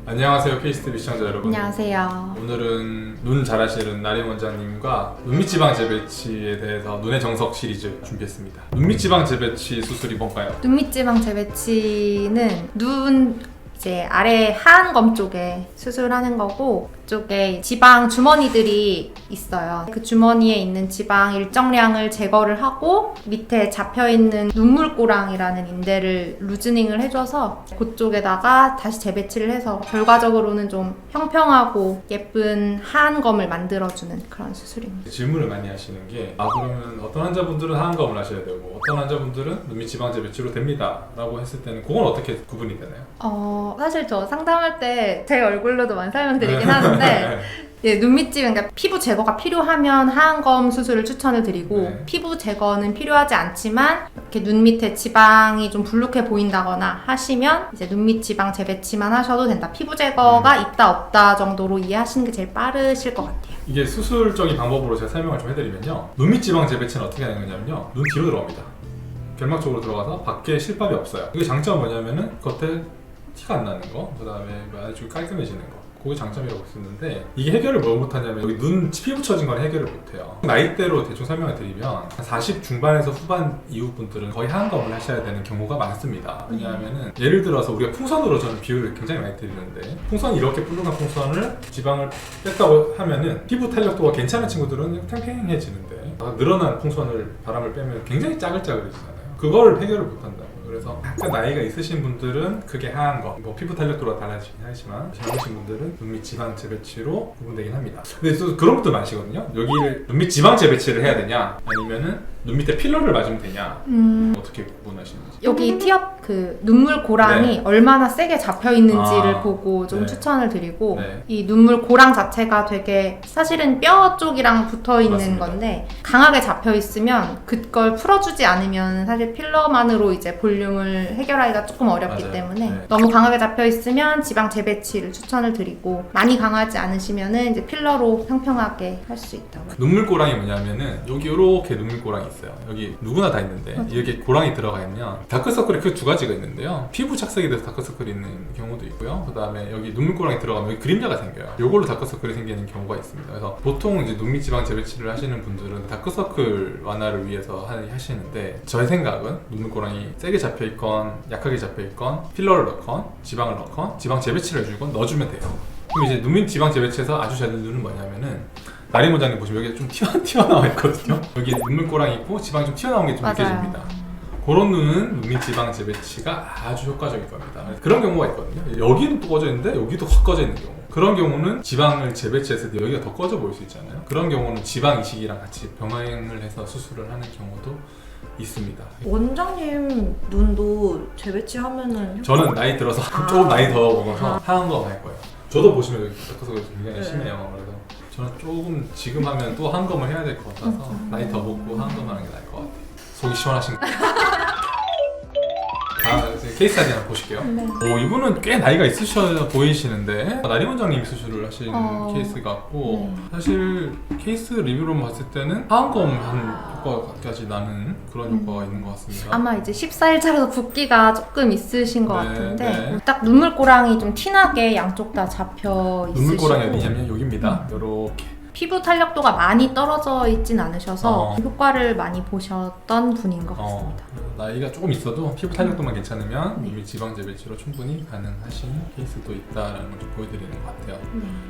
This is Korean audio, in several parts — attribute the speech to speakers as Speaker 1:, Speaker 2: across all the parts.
Speaker 1: 안녕하세요, 케이스TV 시청자 여러분.
Speaker 2: 안녕하세요.
Speaker 1: 오늘은 눈 잘하시는 나림 원장님과 눈밑지방 재배치에 대해서 눈의 정석 시리즈 준비했습니다. 눈밑지방 재배치 수술이 뭔가요?
Speaker 2: 눈밑지방 재배치는 눈 이제 아래 하안검 쪽에 수술하는 거고, 그쪽에 지방 주머니들이 있어요. 그 주머니에 있는 지방 일정량을 제거를 하고 밑에 잡혀있는 눈물꼬랑이라는 인대를 루즈닝을 해줘서 그쪽에다가 다시 재배치를 해서 결과적으로는 좀 평평하고 예쁜 하안검을 만들어주는 그런 수술입니다.
Speaker 1: 질문을 많이 하시는 게 그러면 어떤 환자분들은 하안검을 하셔야 되고 어떤 환자분들은 눈밑지방 재배치로 됩니다 라고 했을 때는 그건 어떻게 구분이 되나요?
Speaker 2: 사실 저 상담할 때 제 얼굴로도 설명드리긴 하는데 예, 눈밑집, 그러니까 피부 제거가 필요하면 하안검 수술을 추천을 드리고 피부 제거는 필요하지 않지만 이렇게 눈 밑에 지방이 좀 불룩해 보인다거나 하시면 이제 눈밑 지방 재배치만 하셔도 된다. 피부 제거가 있다 없다 정도로 이해하시는 게 제일 빠르실 것 같아요.
Speaker 1: 이게 수술적인 방법으로 제가 설명을 좀 해드리면요, 눈밑지방 재배치는 어떻게 하는 거냐면요, 눈 뒤로 들어갑니다. 결막 쪽으로 들어가서 밖에 실밥이 없어요. 이게 장점은 뭐냐면은 겉에 티가 안 나는 거, 그 다음에 아주 깔끔해지는 거, 그게 장점이라고 쓰는데, 이게 해결을 뭘 못하냐면 여기 눈 피부 처진 건 해결을 못해요. 나이대로 대충 설명을 드리면 40 중반에서 후반 이후 분들은 거의 하안검을 하셔야 되는 경우가 많습니다. 왜냐하면은 예를 들어서 우리가 풍선으로 저는 비유를 굉장히 많이 드리는데, 풍선이 이렇게 뿔룩한 풍선을 지방을 뺐다고 하면은 피부 탄력도가 괜찮은 친구들은 탱탱해지는데, 늘어난 풍선을 바람을 빼면 굉장히 짜글짜글해지잖아요. 그걸 해결을 못한다고. 그래서 약간 나이가 있으신 분들은 그게 하안검, 피부 탄력도가 달라지긴 하지만 젊으신 분들은 눈밑 지방 재배치로 구분되긴 합니다. 근데 또 그런 분들 많으시거든요. 여기를 눈밑 지방 재배치를 해야 되냐, 아니면은 눈 밑에 필러를 맞으면 되냐, 어떻게 구분하시는지.
Speaker 2: 여기 티업 그 눈물 고랑이 얼마나 세게 잡혀 있는지를 보고 좀
Speaker 1: 네.
Speaker 2: 추천을 드리고, 이 눈물 고랑 자체가 되게 사실은 뼈 쪽이랑 붙어 있는
Speaker 1: 맞습니다.
Speaker 2: 건데 강하게 잡혀 있으면 그걸 풀어주지 않으면 사실 필러만으로 이제 볼륨을 해결하기가 조금 어렵기
Speaker 1: 맞아요.
Speaker 2: 때문에 너무 강하게 잡혀 있으면 지방 재배치를 추천을 드리고, 많이 강하지 않으시면은 이제 필러로 평평하게 할 수 있다고.
Speaker 1: 눈물고랑이 뭐냐면은 여기 이렇게 눈물고랑이 있어요. 여기 누구나 다 있는데 이렇게 고랑이 들어가 있면 다크서클이 그 두 가지가 있는데요, 피부 착색이 돼서 다크서클이 있는 경우도 있고요, 그 다음에 여기 눈물고랑이 들어가면 여기 그림자가 생겨요. 이걸로 다크서클이 생기는 경우가 있습니다. 그래서 보통 이제 눈밑지방 재배치를 하시는 분들은 다크서클 완화를 위해서 하시는데, 저의 생각은 눈물고랑이 세게 잡혀있건 약하게 잡혀있건 필러를 넣건 지방을 넣건 지방 재배치를 해주건 넣어주면 돼요. 그럼 이제 눈밑 지방 재배치에서 아주 잘 되는 눈은 뭐냐면은, 나림 원장님 보시면 여기 좀 튀어나와 있거든요. 여기 눈물고랑이 있고 지방이 좀 튀어나온 게 좀 느껴집니다. 그런 눈은 눈밑 지방 재배치가 아주 효과적일 겁니다. 그런 경우가 있거든요. 여기는 또 꺼져 있는데 여기도 확 꺼져 있는 경우, 그런 경우는 지방을 재배치했을 때 여기가 더 꺼져 보일 수 있잖아요. 그런 경우는 지방 이식이랑 같이 병행을 해서 수술을 하는 경우도 있습니다.
Speaker 3: 원장님 눈도 재배치하면은
Speaker 1: 저는 나이 들어서 조금 나이 더 먹어서 하안검 할 거예요. 저도 보시면 여기 다크서클이 굉장히 심해요. 그래서 저는 조금 지금 하면 또 하안검을 해야 될 것 같아서 나이 더 먹고 하안검 하는 게 나을 것 같아요. 속이 시원하신 거. 케이스 스타디 한번 보실게요. 이분은 꽤 나이가 있으셔 보이시는데, 나림 원장님이 수술을 하신 케이스 같고, 사실 케이스 리뷰로 봤을 때는 하안검 한 효과까지 나는 그런 효과가 있는 것 같습니다.
Speaker 2: 아마 이제 14일 차라서 붓기가 조금 있으신 것 같은데, 딱 눈물고랑이 좀 티나게 양쪽 다 잡혀 있으시고,
Speaker 1: 눈물고랑이 어디냐면 여기입니다. 요렇게
Speaker 2: 피부 탄력도가 많이 떨어져 있진 않으셔서 효과를 많이 보셨던 분인 것 같습니다.
Speaker 1: 나이가 조금 있어도 피부 탄력도만 괜찮으면 눈밑 지방 재배치로 충분히 가능하신 케이스도 있다라는 걸 좀 보여드리는 것 같아요.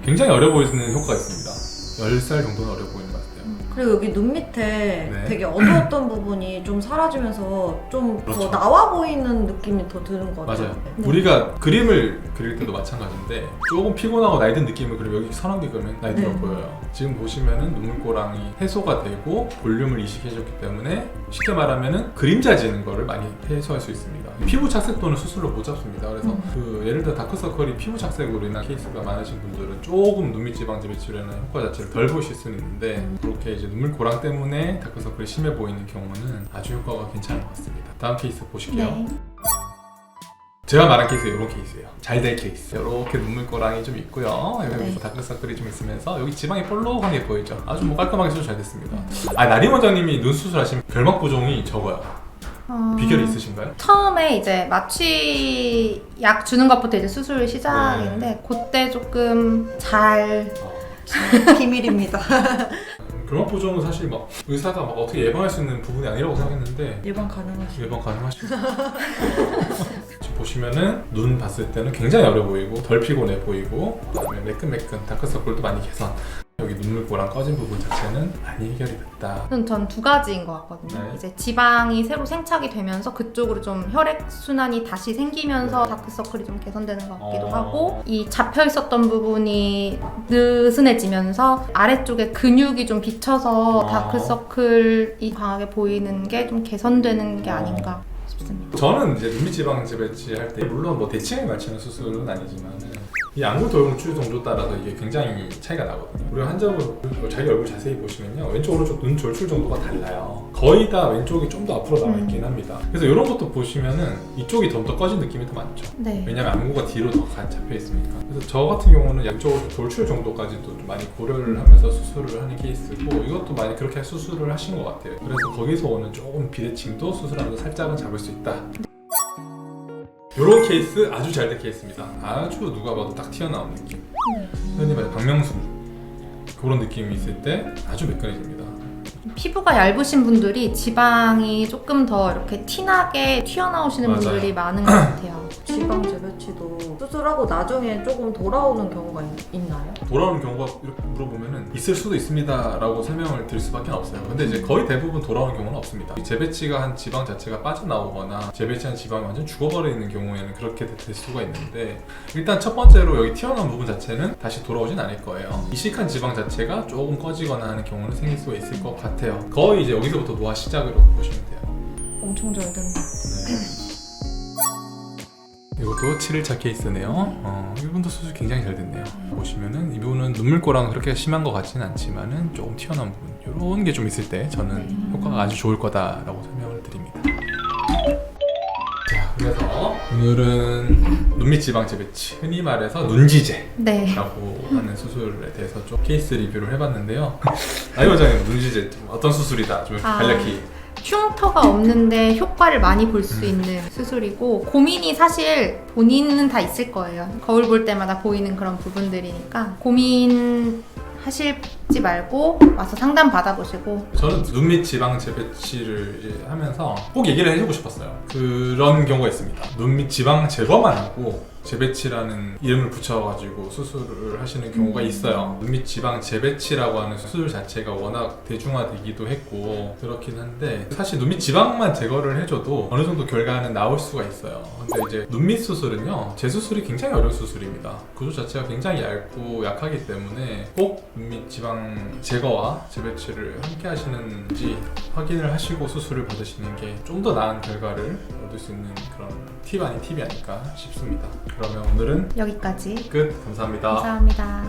Speaker 1: 굉장히 어려 보이는 효과가 있습니다. 10살 정도는 어려 보이는 것 같아요.
Speaker 3: 그리고 여기 눈 밑에 되게 어두웠던 부분이 좀 사라지면서 좀 더 나와 보이는 느낌이 더 드는 것 같아요.
Speaker 1: 맞아요. 우리가 그림을 그릴 때도 마찬가지인데, 조금 피곤하고 나이 든 느낌을 그리면 여기 선하게 그리면 나이 들어 보여요. 지금 보시면은 눈물고랑이 해소가 되고 볼륨을 이식해줬기 때문에 쉽게 말하면은 그림자 지는 거를 많이 해소할 수 있습니다. 피부 착색도는 수술로 못 잡습니다. 그래서 예를 들어 다크서클이 피부 착색으로 인한 케이스가 많으신 분들은 조금 눈밑 지방 재배치라는 효과 자체를 덜 보실 수는 있는데, 그렇게 이제 눈물고랑 때문에 다크서클이 심해 보이는 경우는 아주 효과가 괜찮은 것 같습니다. 다음 케이스 보실게요. 제가 말한 케이스 이런 케이스예요. 잘 될 케이스. 이렇게 눈물고랑이 좀 있고요. 여기 다크서클이 좀 있으면서 여기 지방이 볼록하게 보이죠. 아주 깔끔하게 수술 잘 됐습니다. 나림 원장님이 눈 수술하시면 결막 부종이 적어요. 비결이 있으신가요?
Speaker 2: 처음에 이제 마취약 주는 것부터 이제 수술 시작인데 그때 조금 잘
Speaker 3: 비밀입니다.
Speaker 1: 결막 보정은 사실 막 의사가 막 어떻게 예방할 수 있는 부분이 아니라고 생각했는데
Speaker 3: 예방 가능하시죠?
Speaker 1: 예방 가능하시죠? 지금 보시면은 눈 봤을 때는 굉장히 어려 보이고 덜 피곤해 보이고 그다음에 매끈매끈 다크서클도 많이 개선. 여기 눈물보랑 꺼진 부분 자체는 많이 해결이 됐다.
Speaker 2: 전 두 가지인 것 같거든요.
Speaker 1: 네.
Speaker 2: 이제 지방이 새로 생착이 되면서 그쪽으로 좀 혈액 순환이 다시 생기면서
Speaker 1: 네.
Speaker 2: 다크서클이 좀 개선되는 것 같기도
Speaker 1: 어.
Speaker 2: 하고 이 잡혀 있었던 부분이 느슨해지면서 아래쪽에 근육이 좀 비쳐서
Speaker 1: 어.
Speaker 2: 다크서클이 강하게 보이는 게 좀 개선되는 게 아닌가 싶습니다.
Speaker 1: 저는 이제 눈밑지방 재배치 할 때 물론 뭐 대칭에 맞추는 수술은 아니지만 이 안구 도형 출 정도 따라서 이게 굉장히 차이가 나거든요. 우리 환자분 자기 얼굴 자세히 보시면요, 왼쪽 오른쪽 눈 졸출 정도가 달라요. 거의 다 왼쪽이 좀 더 앞으로 나와 있긴 합니다. 그래서 이런 것도 보시면은 이쪽이 좀 더 꺼진 느낌이 더 많죠.
Speaker 2: 네.
Speaker 1: 왜냐면 안구가 뒤로 더 잡혀 있으니까. 그래서 저 같은 경우는 양쪽으로 돌출 정도까지도 좀 많이 고려를 하면서 수술을 하는 케이스고, 이것도 많이 그렇게 수술을 하신 것 같아요. 그래서 거기서 오는 조금 비대칭도 수술하면서 살짝은 잡을 수 있다. 이런 케이스 아주 잘 된 케이스입니다. 아주 누가 봐도 딱 튀어나온 느낌. 흔히 말해 박명수 그런 느낌이 있을 때 아주 매끈해집니다.
Speaker 2: 피부가 얇으신 분들이 지방이 조금 더 이렇게 티나게 튀어나오시는
Speaker 1: 맞아요.
Speaker 2: 분들이 많은 것 같아요.
Speaker 3: 지방 재배치도 수술하고 나중에 조금 돌아오는 경우가 있나요?
Speaker 1: 돌아오는 경우가 이렇게 물어보면은 있을 수도 있습니다 라고 설명을 드릴 수밖에 없어요. 근데 이제 거의 대부분 돌아오는 경우는 없습니다. 재배치가 한 지방 자체가 빠져나오거나 재배치한 지방이 완전 죽어버리는 경우에는 그렇게 될 수가 있는데, 일단 첫 번째로 여기 튀어나온 부분 자체는 다시 돌아오진 않을 거예요. 이식한 지방 자체가 조금 꺼지거나 하는 경우는 생길 수가 있을 것 같아요. 거의 이제 여기서부터 노화 시작으로 보시면 돼요.
Speaker 3: 엄청 잘 된다.
Speaker 1: 네. 이것도 7일차 케이스네요. 이분도 수술 굉장히 잘 됐네요. 보시면은 이분은 눈물고랑 그렇게 심한 것 같지는 않지만은 조금 튀어나온 부분, 이런 게 좀 있을 때 저는 효과가 아주 좋을 거다라고 설명을 드립니다. 자, 그래서 오늘은 눈밑 지방 재배치, 흔히 말해서 눈지제라고
Speaker 2: 네.
Speaker 1: 하는 수술에 대해서 좀 케이스 리뷰를 해봤는데요. 아이 원장님, 눈지제 좀 어떤 수술이다 좀 간략히.
Speaker 2: 흉터가 없는데 효과를 많이 볼 수 있는 수술이고, 고민이 사실 본인은 다 있을 거예요. 거울 볼 때마다 보이는 그런 부분들이니까 고민 하시지 말고 와서 상담 받아보시고.
Speaker 1: 저는 눈밑 지방 재배치를 이제 하면서 꼭 얘기를 해주고 싶었어요. 그런 경우가 있습니다. 눈밑 지방 제거만 하고 재배치라는 이름을 붙여가지고 수술을 하시는 경우가 있어요. 눈밑 지방 재배치라고 하는 수술 자체가 워낙 대중화되기도 했고 그렇긴 한데, 사실 눈밑 지방만 제거를 해줘도 어느 정도 결과는 나올 수가 있어요. 근데 이제 눈밑 수술은요, 재수술이 굉장히 어려운 수술입니다. 구조 자체가 굉장히 얇고 약하기 때문에 꼭 눈밑 지방 제거와 재배치를 함께 하시는지 확인을 하시고 수술을 받으시는 게 좀 더 나은 결과를 얻을 수 있는 그런 팁 아닌 팁이 아닐까 싶습니다. 그러면 오늘은
Speaker 2: 여기까지.
Speaker 1: 끝. 감사합니다.
Speaker 2: 감사합니다.